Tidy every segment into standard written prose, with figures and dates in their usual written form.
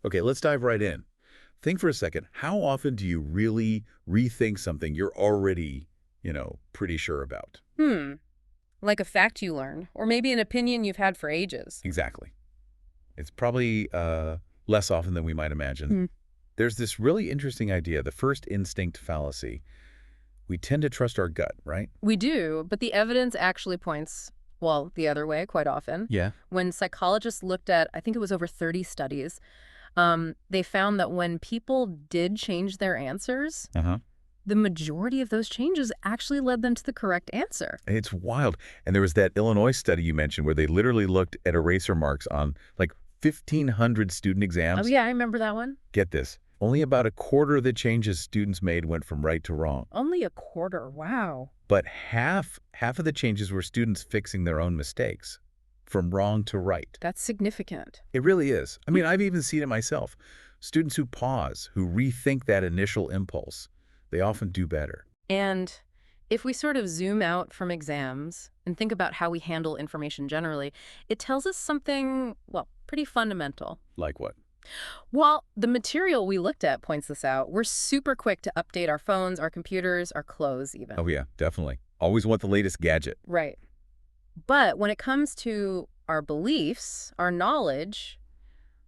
Okay, let's dive right in. Think for a second, how often do you really rethink something you're already, pretty sure about? Hmm. Like a fact you learn, or maybe an opinion you've had for ages. Exactly. It's probably less often than we might imagine. Hmm. There's this really interesting idea, the first instinct fallacy. We tend to trust our gut, right? We do, but the evidence actually points, well, the other way quite often. Yeah. When psychologists looked at, I think it was over 30 studies, they found that when people did change their answers, Uh-huh. the majority of those changes actually led them to the correct answer. It's wild. And there was that Illinois study you mentioned where they literally looked at eraser marks on like 1,500 student Oh, exams. yeah, I remember that one. Get this. Only about a quarter of the changes students made went from right to wrong. Only a quarter. Wow. But half of the changes were students fixing their own mistakes, from wrong to right. That's significant. It really is. I mean, I've even seen it myself. Students who pause, who rethink that initial impulse, they often do better. And if we sort of zoom out from exams and think about how we handle information generally, it tells us something, well, pretty fundamental. Like what? Well, the material we looked at points this out. We're super quick to update our phones, our computers, our clothes even. Oh yeah, definitely. Always want the latest gadget. Right. But when it comes to our beliefs, our knowledge,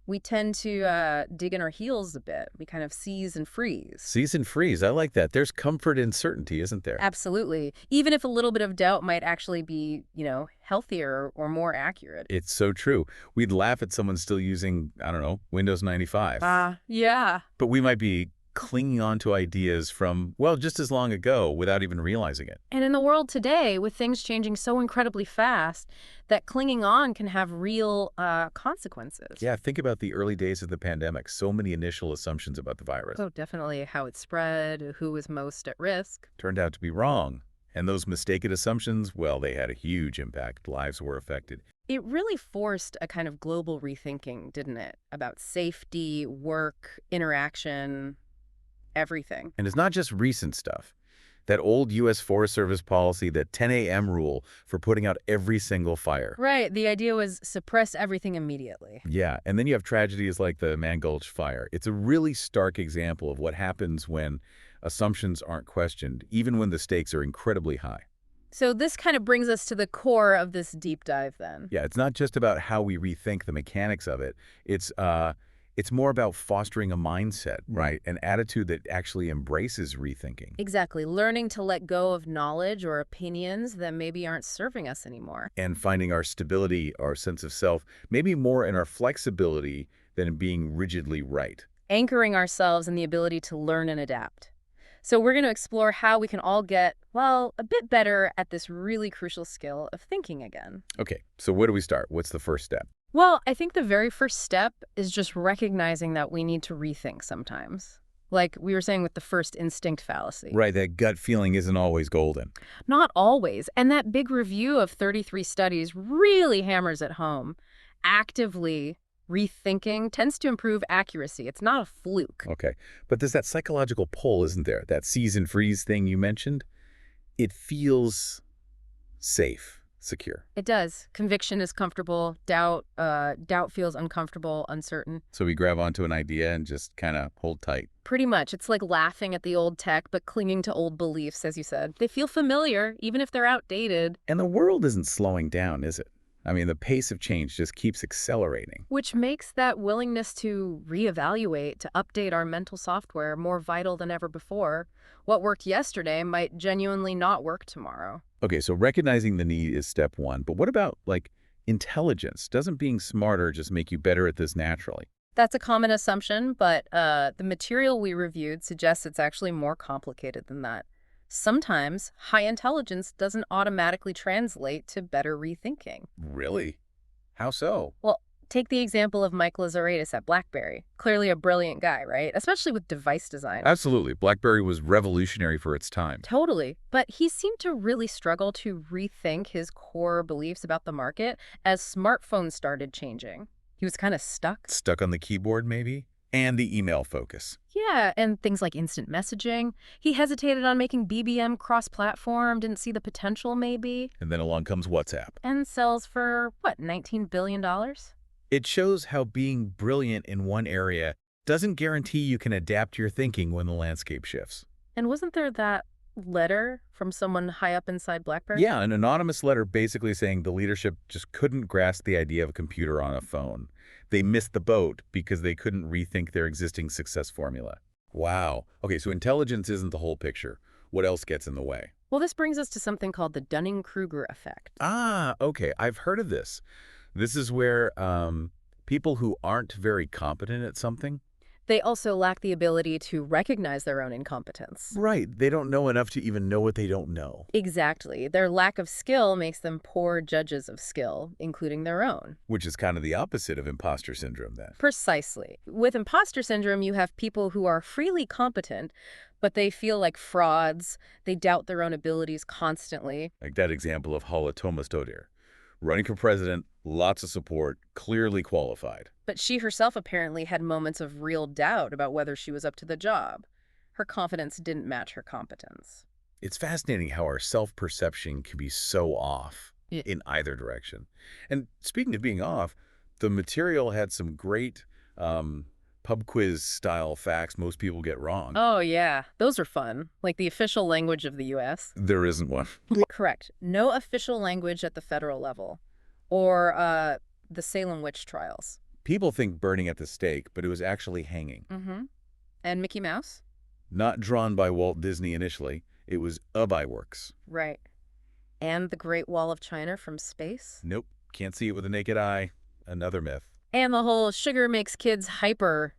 we tend to dig in our heels a bit. We kind of seize and freeze. Seize and freeze. I like that. There's comfort in certainty, isn't there? Absolutely. Even if a little bit of doubt might actually be, healthier or more accurate. It's so true. We'd laugh at someone still using, I don't know, Windows 95. Yeah. But we might be clinging on to ideas from, well, just as long ago without even realizing it. And in the world today, with things changing so incredibly fast, that clinging on can have real consequences. Yeah, think about the early days of the pandemic. So many initial assumptions about the virus Oh, definitely how it spread, who was most at risk. turned out to be wrong. And those mistaken assumptions, well, they had a huge impact. Lives were affected. It really forced a kind of global rethinking, didn't it? About safety, work, interaction, everything. And it's not just recent stuff. That old U.S. Forest Service policy, that 10 a.m. rule for putting out every single fire. Right. The idea was suppress everything immediately. Yeah, and then you have tragedies like the Man Gulch fire. It's a really stark example of what happens when assumptions aren't questioned, even when the stakes are incredibly high. So this kind of brings us to the core of this deep dive then. Yeah, it's not just about how we rethink the mechanics of it. It's more about fostering a mindset, right? An attitude that actually embraces rethinking. Exactly. Learning to let go of knowledge or opinions that maybe aren't serving us anymore. And finding our stability, our sense of self, maybe more in our flexibility than in being rigidly right. Anchoring ourselves in the ability to learn and adapt. So we're going to explore how we can all get, well, a bit better at this really crucial skill of thinking again. Okay, so where do we start? What's the first step? Well, I think the very first step is just recognizing that we need to rethink sometimes. Like we were saying with the first instinct fallacy. Right, that gut feeling isn't always golden. Not always. And that big review of 33 studies really hammers it home. Actively rethinking tends to improve accuracy. It's not a fluke. Okay, but there's that psychological pull, isn't there? That seize and freeze thing you mentioned. It feels safe, secure. It does. Conviction is comfortable. Doubt feels uncomfortable, uncertain. So we grab onto an idea and just kind of hold tight. Pretty much. It's like laughing at the old tech, but clinging to old beliefs, as you said. They feel familiar, even if they're outdated. And the world isn't slowing down, is it? I mean, the pace of change just keeps accelerating. Which makes that willingness to reevaluate, to update our mental software more vital than ever before. What worked yesterday might genuinely not work tomorrow. Okay, so recognizing the need is step one. But what about, like, intelligence? Doesn't being smarter just make you better at this naturally? That's a common assumption, but the material we reviewed suggests it's actually more complicated than that. Sometimes high intelligence doesn't automatically translate to better rethinking. Really? How so? Well, take the example of Mike Lazaridis at BlackBerry. Clearly a brilliant guy, right? Especially with device design. Absolutely. BlackBerry was revolutionary for its time. Totally. But he seemed to really struggle to rethink his core beliefs about the market as smartphones started changing. He was kind of stuck. Stuck on the keyboard, maybe? And the email focus. Yeah, and things like instant messaging. He hesitated on making BBM cross-platform, didn't see the potential maybe. And then along comes WhatsApp. And sells for, what, $19 billion? It shows how being brilliant in one area doesn't guarantee you can adapt your thinking when the landscape shifts. And wasn't there that letter from someone high up inside BlackBerry? Yeah, an anonymous letter basically saying the leadership just couldn't grasp the idea of a computer on a phone. They missed the boat because they couldn't rethink their existing success formula. Wow. Okay, so intelligence isn't the whole picture. What else gets in the way? Well, this brings us to something called the Dunning-Kruger effect. Ah, okay. I've heard of this. This is where people who aren't very competent at something. They also lack the ability to recognize their own incompetence. Right. They don't know enough to even know what they don't know. Exactly. Their lack of skill makes them poor judges of skill, including their own. Which is kind of the opposite of imposter syndrome then. Precisely. With imposter syndrome, you have people who are freely competent, but they feel like frauds. They doubt their own abilities constantly. Like that example of Hala Tomastodir. Running for president, lots of support, clearly qualified. But she herself apparently had moments of real doubt about whether she was up to the job. Her confidence didn't match her competence. It's fascinating how our self-perception can be so off Yeah. in either direction. And speaking of being off, the material had some great pub quiz style facts most people get wrong. Oh, yeah. Those are fun. Like the official language of the U.S. There isn't one. Correct. No official language at the federal level. Or the Salem witch trials. People think burning at the stake, but it was actually hanging. Mm-hmm. And Mickey Mouse? Not drawn by Walt Disney initially, it was by works. Right. And the Great Wall of China from space? Nope, can't see it with the naked eye. Another myth. And the whole sugar makes kids hyper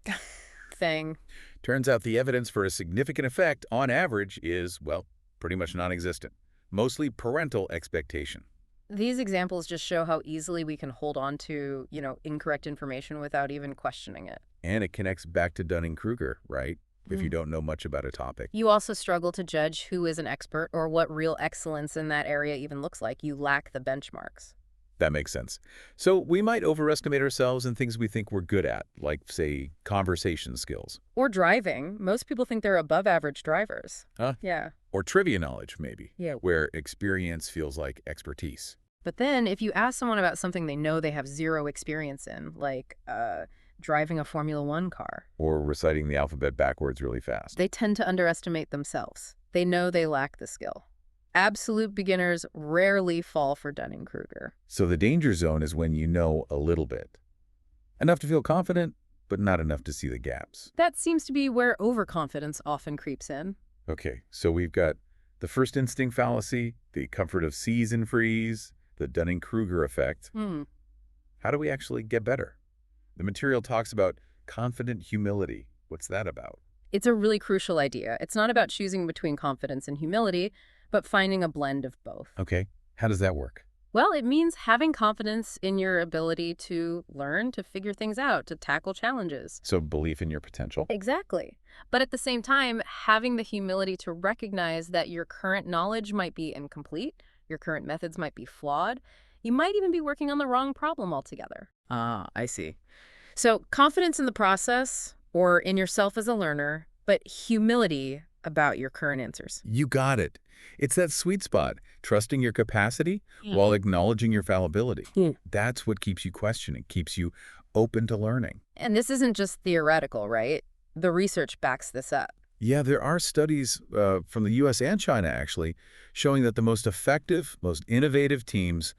thing. Turns out the evidence for a significant effect, on average, is, well, pretty much non-existent. Mostly parental expectation. These examples just show how easily we can hold on to, incorrect information without even questioning it. And it connects back to Dunning-Kruger, right? If you Mm. don't know much about a topic. You also struggle to judge who is an expert or what real excellence in that area even looks like. You lack the benchmarks. That makes sense. So we might overestimate ourselves in things we think we're good at, like, say, conversation skills. Or driving. Most people think they're above average drivers. Huh? Yeah. Or trivia knowledge, maybe. Yeah. Where experience feels like expertise. But then if you ask someone about something they know they have zero experience in, like driving a Formula One car, Or reciting the alphabet backwards really fast. they tend to underestimate themselves. They know they lack the skill. Absolute beginners rarely fall for Dunning-Kruger. So the danger zone is when you know a little bit. Enough to feel confident, but not enough to see the gaps. That seems to be where overconfidence often creeps in. Okay, so we've got the first instinct fallacy, the comfort of seize and freeze, the Dunning-Kruger effect. How do we actually get better? The material talks about confident humility. What's that about? It's a really crucial idea. It's not about choosing between confidence and humility, but finding a blend of both. Okay, how does that work? Well, it means having confidence in your ability to learn, to figure things out, to tackle challenges. So belief in your potential. Exactly. But at the same time, having the humility to recognize that your current knowledge might be incomplete, your current methods might be flawed, you might even be working on the wrong problem altogether. Ah, I see. So confidence in the process or in yourself as a learner, but humility about your current answers. You got it. It's that sweet spot, trusting your capacity while acknowledging your fallibility. That's what keeps you questioning, keeps you open to learning. And this isn't just theoretical, right? The research backs this up. Yeah, there are studies from the US and China, actually, showing that the most effective, most innovative teams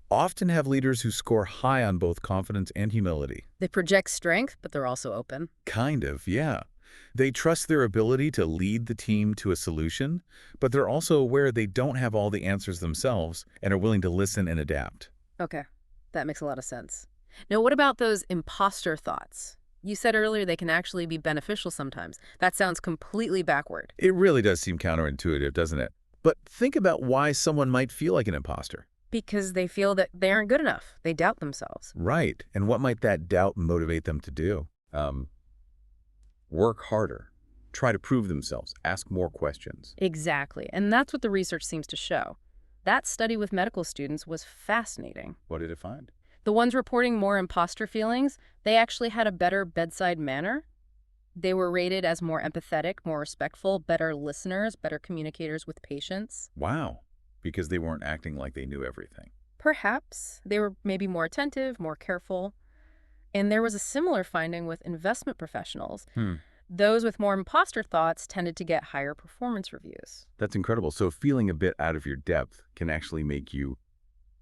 often have leaders who score high on both confidence and humility. They project strength, but they're also open. Kind of, yeah. They trust their ability to lead the team to a solution, but they're also aware they don't have all the answers themselves and are willing to listen and adapt. Okay, that makes a lot of sense. Now, what about those imposter thoughts? You said earlier they can actually be beneficial sometimes. That sounds completely backward. It really does seem counterintuitive, doesn't it? But think about why someone might feel like an imposter. Because they feel that they aren't good enough. They doubt themselves. Right. And what might that doubt motivate them to do? Work harder. Try to prove themselves. Ask more questions. Exactly. And that's what the research seems to show. That study with medical students was fascinating. What did it find? The ones reporting more imposter feelings, they actually had a better bedside manner. They were rated as more empathetic, more respectful, better listeners, better communicators with patients. Wow. Because they weren't acting like they knew everything. Perhaps they were maybe more attentive, more careful. And there was a similar finding with investment professionals. Hmm. Those with more imposter thoughts tended to get higher performance reviews. That's incredible. So feeling a bit out of your depth can actually make you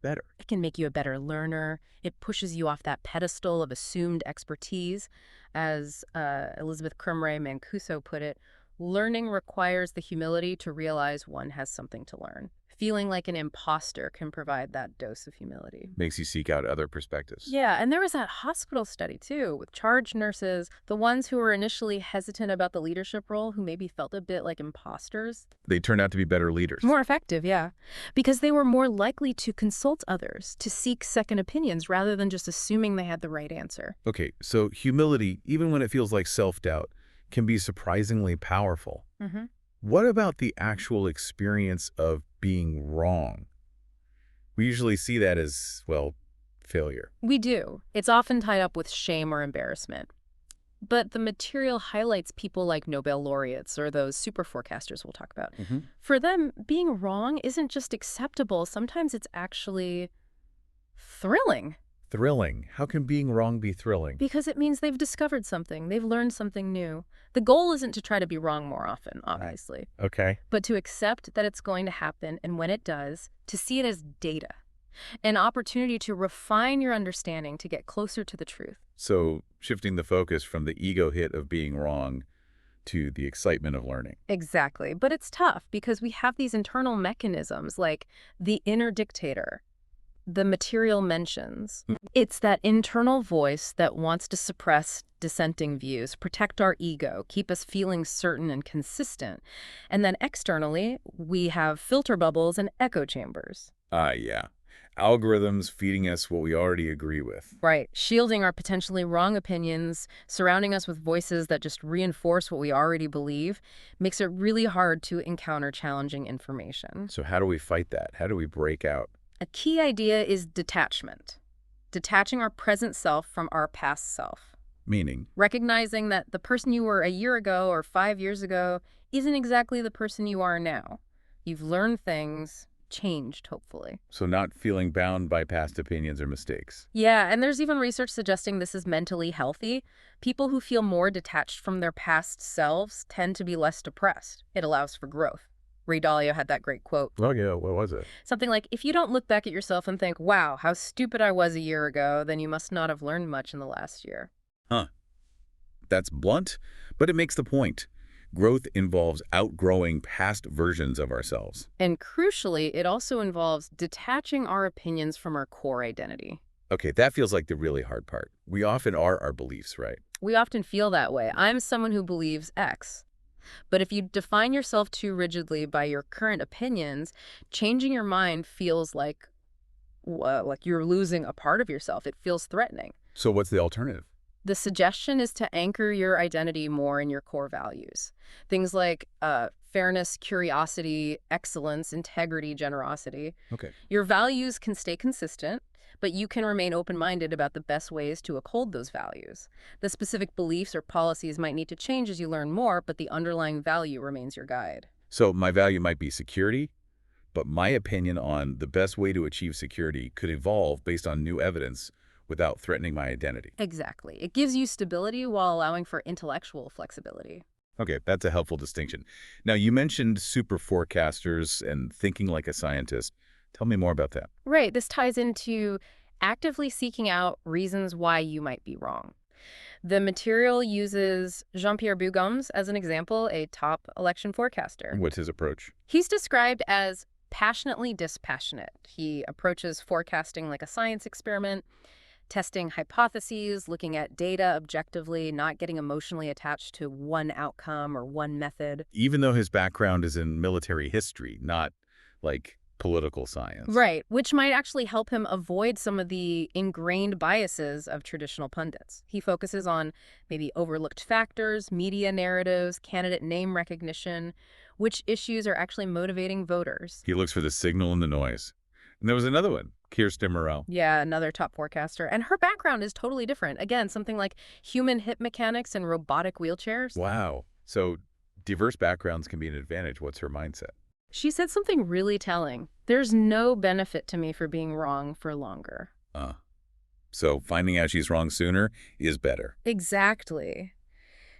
better. It can make you a better learner. It pushes you off that pedestal of assumed expertise. As Elizabeth Crumray Mancuso put it, learning requires the humility to realize one has something to learn. Feeling like an imposter can provide that dose of humility. Makes you seek out other perspectives. Yeah, and there was that hospital study, too, with charge nurses, the ones who were initially hesitant about the leadership role, who maybe felt a bit like imposters. They turn out to be better leaders. More effective, yeah, because they were more likely to consult others, to seek second opinions, rather than just assuming they had the right answer. Okay, so humility, even when it feels like self-doubt, can be surprisingly powerful. Mm-hmm. What about the actual experience of being wrong? We usually see that as, well, failure. We do. It's often tied up with shame or embarrassment. But the material highlights people like Nobel laureates or those super forecasters we'll talk about. Mm-hmm. For them, being wrong isn't just acceptable. Sometimes it's actually thrilling. Thrilling. How can being wrong be thrilling? Because it means they've discovered something. They've learned something new. The goal isn't to try to be wrong more often, obviously, Okay. but to accept that it's going to happen, and when it does, to see it as data, an opportunity to refine your understanding to get closer to the truth. So shifting the focus from the ego hit of being wrong to the excitement of learning. Exactly. But it's tough because we have these internal mechanisms like the inner dictator, the material mentions. It's that internal voice that wants to suppress dissenting views, protect our ego, keep us feeling certain and consistent. And then externally, we have filter bubbles and echo chambers. Yeah. Algorithms feeding us what we already agree with. Right. Shielding our potentially wrong opinions, surrounding us with voices that just reinforce what we already believe, makes it really hard to encounter challenging information. So how do we fight that? How do we break out? A key idea is detachment. Detaching our present self from our past self. Meaning? Recognizing that the person you were a year ago or 5 years ago isn't exactly the person you are now. You've learned things, changed, hopefully. So not feeling bound by past opinions or mistakes. Yeah, and there's even research suggesting this is mentally healthy. People who feel more detached from their past selves tend to be less depressed. It allows for growth. Ray Dalio had that great quote. Oh, yeah. What was it? Something like, if you don't look back at yourself and think, wow, how stupid I was a year ago, then you must not have learned much in the last year. Huh. That's blunt, but it makes the point. Growth involves outgrowing past versions of ourselves. And crucially, it also involves detaching our opinions from our core identity. Okay, that feels like the really hard part. We often are our beliefs, right? We often feel that way. I'm someone who believes X. But if you define yourself too rigidly by your current opinions, changing your mind feels like you're losing a part of yourself. It feels threatening. So what's the alternative? The suggestion is to anchor your identity more in your core values. Things like fairness, curiosity, excellence, integrity, generosity. Okay. Your values can stay consistent, but you can remain open-minded about the best ways to uphold those values. The specific beliefs or policies might need to change as you learn more, but the underlying value remains your guide. So my value might be security, but my opinion on the best way to achieve security could evolve based on new evidence without threatening my identity. Exactly. It gives you stability while allowing for intellectual flexibility. Okay, that's a helpful distinction. Now, you mentioned super forecasters and thinking like a scientist. Tell me more about that. Right. This ties into actively seeking out reasons why you might be wrong. The material uses Jean-Pierre Bugums as an example, a top election forecaster. What's his approach? He's described as passionately dispassionate. He approaches forecasting like a science experiment, testing hypotheses, looking at data objectively, not getting emotionally attached to one outcome or one method. Even though his background is in military history, not like political science. Right, which might actually help him avoid some of the ingrained biases of traditional pundits. He focuses on maybe overlooked factors, media narratives, candidate name recognition, which issues are actually motivating voters. He looks for the signal in the noise. And there was another one, Kirsten Morrell. Yeah, another top forecaster. And her background is totally different. Again, something like human hip mechanics and robotic wheelchairs. Wow. So diverse backgrounds can be an advantage. What's her mindset? She said something really telling. There's no benefit to me for being wrong for longer. So finding out she's wrong sooner is better. Exactly.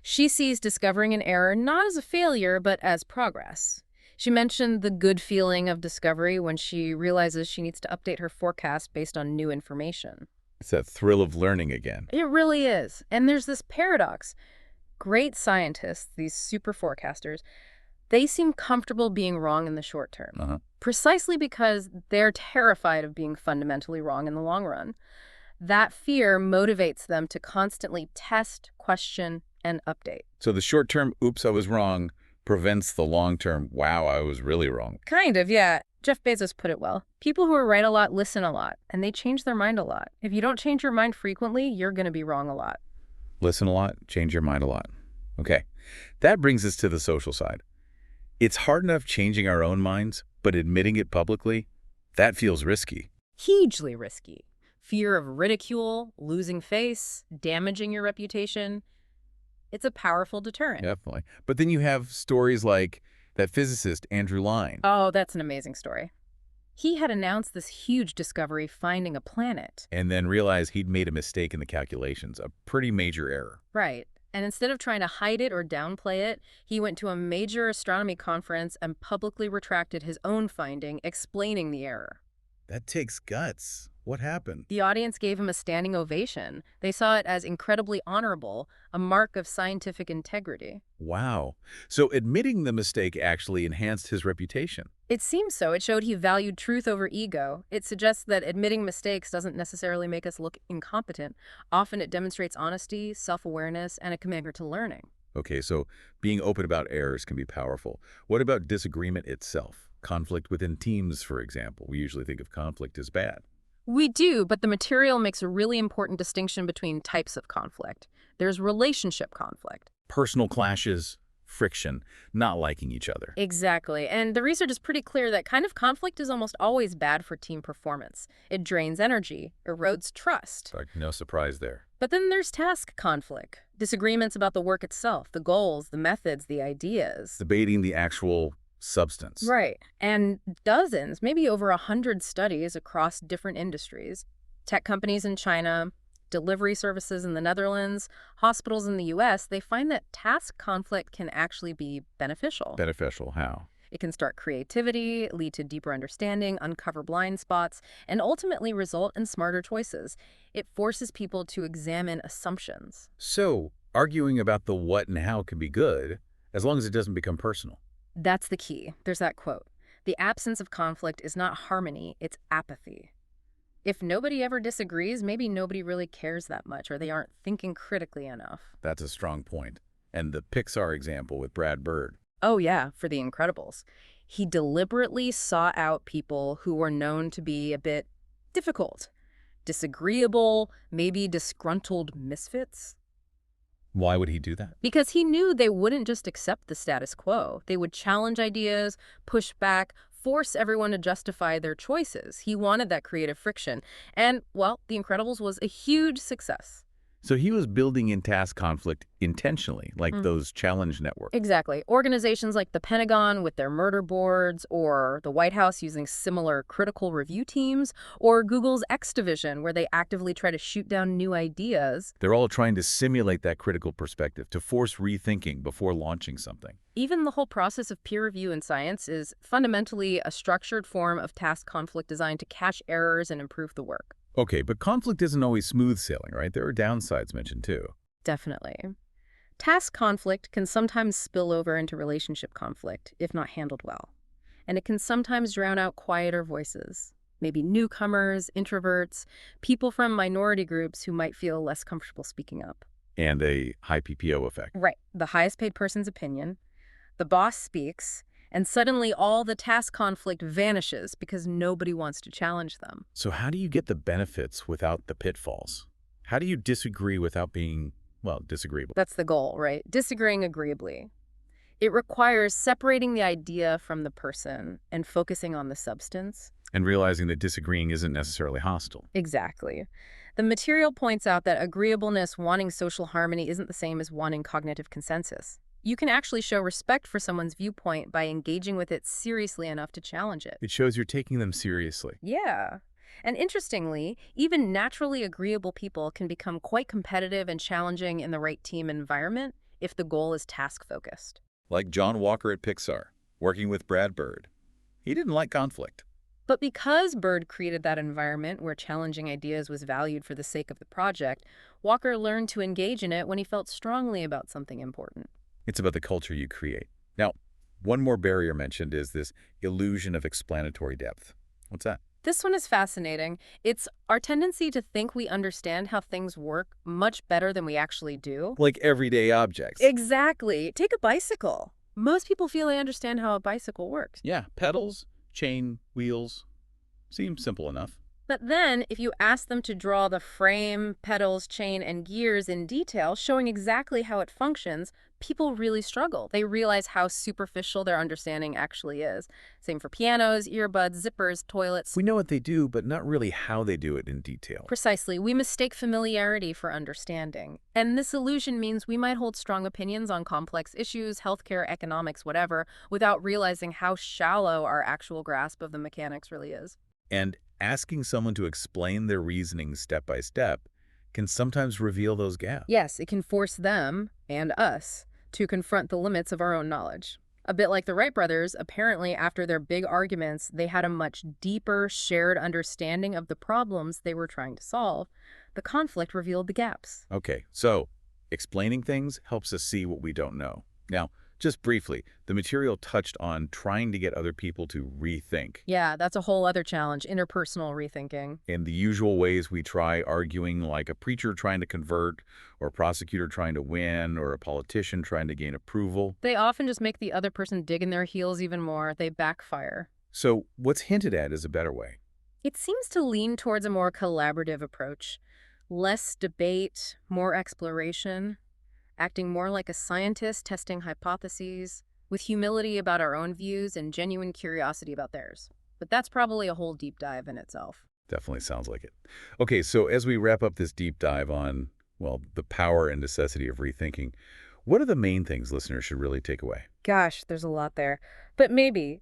She sees discovering an error not as a failure, but as progress. She mentioned the good feeling of discovery when she realizes she needs to update her forecast based on new information. It's that thrill of learning again. It really is. And there's this paradox. Great scientists, these super forecasters, they seem comfortable being wrong in the short term, Uh-huh. precisely because they're terrified of being fundamentally wrong in the long run. That fear motivates them to constantly test, question, and update. So the short-term, oops, I was wrong, prevents the long-term, wow, I was really wrong. Kind of, yeah. Jeff Bezos put it well. People who are right a lot listen a lot, and they change their mind a lot. If you don't change your mind frequently, you're going to be wrong a lot. Listen a lot, change your mind a lot. Okay, that brings us to the social side. It's hard enough changing our own minds, but admitting it publicly, that feels risky. Hugely risky. Fear of ridicule, losing face, damaging your reputation. It's a powerful deterrent. Definitely. But then you have stories like that physicist, Andrew Line. Oh, that's an amazing story. He had announced this huge discovery, finding a planet. And then realized he'd made a mistake in the calculations, a pretty major error. Right. And instead of trying to hide it or downplay it, he went to a major astronomy conference and publicly retracted his own finding, explaining the error. That takes guts. What happened? The audience gave him a standing ovation. They saw it as incredibly honorable, a mark of scientific integrity. Wow. So admitting the mistake actually enhanced his reputation. It seems so. It showed he valued truth over ego. It suggests that admitting mistakes doesn't necessarily make us look incompetent. Often it demonstrates honesty, self-awareness, and a commitment to learning. Okay, so being open about errors can be powerful. What about disagreement itself? Conflict within teams, for example. We usually think of conflict as bad. We do, but the material makes a really important distinction between types of conflict. There's relationship conflict. Personal clashes, friction, not liking each other. Exactly. And the research is pretty clear that kind of conflict is almost always bad for team performance. It drains energy, erodes trust. No surprise there. But then there's task conflict. Disagreements about the work itself, the goals, the methods, the ideas. Debating the actual substance. Right. And dozens, maybe over 100 studies across different industries. Tech companies in China, delivery services in the Netherlands, hospitals in the US, they find that task conflict can actually be beneficial. Beneficial how? It can start creativity, lead to deeper understanding, uncover blind spots, and ultimately result in smarter choices. It forces people to examine assumptions. So, arguing about the what and how can be good, as long as it doesn't become personal. That's the key. There's that quote. The absence of conflict is not harmony, it's apathy. If nobody ever disagrees, maybe nobody really cares that much, or they aren't thinking critically enough. That's a strong point. And the Pixar example with Brad Bird. Oh yeah, for The Incredibles. He deliberately sought out people who were known to be a bit difficult, disagreeable, maybe disgruntled misfits. Why would he do that? Because he knew they wouldn't just accept the status quo. They would challenge ideas, push back, force everyone to justify their choices. He wanted that creative friction. And, well, The Incredibles was a huge success. So he was building in task conflict intentionally, like those challenge networks. Exactly. Organizations like the Pentagon with their murder boards, or the White House using similar critical review teams, or Google's X division where they actively try to shoot down new ideas. They're all trying to simulate that critical perspective to force rethinking before launching something. Even the whole process of peer review in science is fundamentally a structured form of task conflict designed to catch errors and improve the work. Okay, but conflict isn't always smooth sailing, right? There are downsides mentioned too. Definitely. Task conflict can sometimes spill over into relationship conflict if not handled well. And it can sometimes drown out quieter voices, maybe newcomers, introverts, people from minority groups who might feel less comfortable speaking up. And a high PPO effect. Right. The highest paid person's opinion. The boss speaks, and suddenly all the task conflict vanishes because nobody wants to challenge them. So how do you get the benefits without the pitfalls? How do you disagree without being, well, disagreeable? That's the goal, right? Disagreeing agreeably. It requires separating the idea from the person and focusing on the substance. And realizing that disagreeing isn't necessarily hostile. Exactly. The material points out that agreeableness, wanting social harmony, isn't the same as wanting cognitive consensus. You can actually show respect for someone's viewpoint by engaging with it seriously enough to challenge it. It shows you're taking them seriously. Yeah. And interestingly, even naturally agreeable people can become quite competitive and challenging in the right team environment if the goal is task-focused. Like John Walker at Pixar, working with Brad Bird. He didn't like conflict. But because Bird created that environment where challenging ideas was valued for the sake of the project, Walker learned to engage in it when he felt strongly about something important. It's about the culture you create. Now, one more barrier mentioned is this illusion of explanatory depth. What's that? This one is fascinating. It's our tendency to think we understand how things work much better than we actually do. Like everyday objects. Exactly. Take a bicycle. Most people feel they understand how a bicycle works. Yeah, pedals, chain, wheels. Seems simple enough. But then, if you ask them to draw the frame, pedals, chain, and gears in detail, showing exactly how it functions, people really struggle. They realize how superficial their understanding actually is. Same for pianos, earbuds, zippers, toilets. We know what they do, but not really how they do it in detail. Precisely. We mistake familiarity for understanding. And this illusion means we might hold strong opinions on complex issues, healthcare, economics, whatever, without realizing how shallow our actual grasp of the mechanics really is. And asking someone to explain their reasoning step by step can sometimes reveal those gaps. Yes, it can force them, and us, to confront the limits of our own knowledge. A bit like the Wright brothers, apparently after their big arguments, they had a much deeper, shared understanding of the problems they were trying to solve. The conflict revealed the gaps. Okay, so explaining things helps us see what we don't know. Now, just briefly, the material touched on trying to get other people to rethink. Yeah, that's a whole other challenge, interpersonal rethinking. In the usual ways we try arguing, like a preacher trying to convert, or a prosecutor trying to win, or a politician trying to gain approval. They often just make the other person dig in their heels even more. They backfire. So what's hinted at is a better way. It seems to lean towards a more collaborative approach. Less debate, more exploration, acting more like a scientist testing hypotheses, with humility about our own views and genuine curiosity about theirs. But that's probably a whole deep dive in itself. Definitely sounds like it. Okay, so as we wrap up this deep dive on, well, the power and necessity of rethinking, what are the main things listeners should really take away? Gosh, there's a lot there. But maybe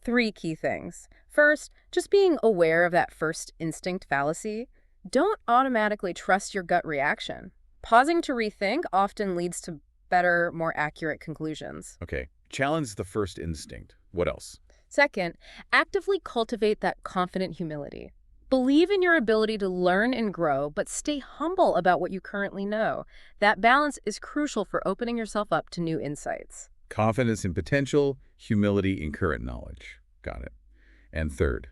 three key things. First, just being aware of that first instinct fallacy. Don't automatically trust your gut reaction. Pausing to rethink often leads to better, more accurate conclusions. Okay, challenge the first instinct. What else? Second, actively cultivate that confident humility. Believe in your ability to learn and grow, but stay humble about what you currently know. That balance is crucial for opening yourself up to new insights. Confidence in potential, humility in current knowledge. Got it. And third,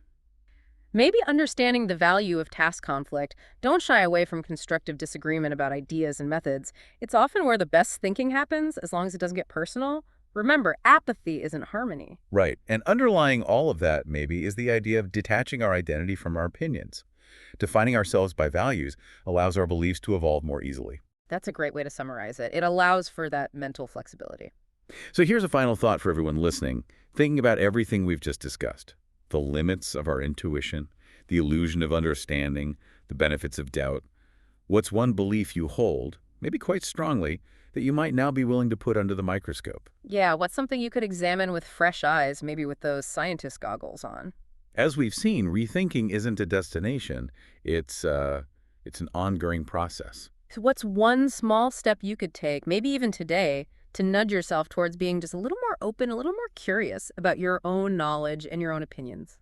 Maybe understanding the value of task conflict. Don't shy away from constructive disagreement about ideas and methods. It's often where the best thinking happens, as long as it doesn't get personal. Remember, apathy isn't harmony. right. And underlying all of that, maybe, is the idea of detaching our identity from our opinions. Defining ourselves by values allows our beliefs to evolve more easily. That's a great way to summarize it. It allows for that mental flexibility. So here's a final thought for everyone listening, thinking about everything we've just discussed. The limits of our intuition, the illusion of understanding, the benefits of doubt. What's one belief you hold, maybe quite strongly, that you might now be willing to put under the microscope? Yeah, what's something you could examine with fresh eyes, maybe with those scientist goggles on? As we've seen, rethinking isn't a destination. It's an ongoing process. So what's one small step you could take, maybe even today, to nudge yourself towards being just a little more open, a little more curious about your own knowledge and your own opinions?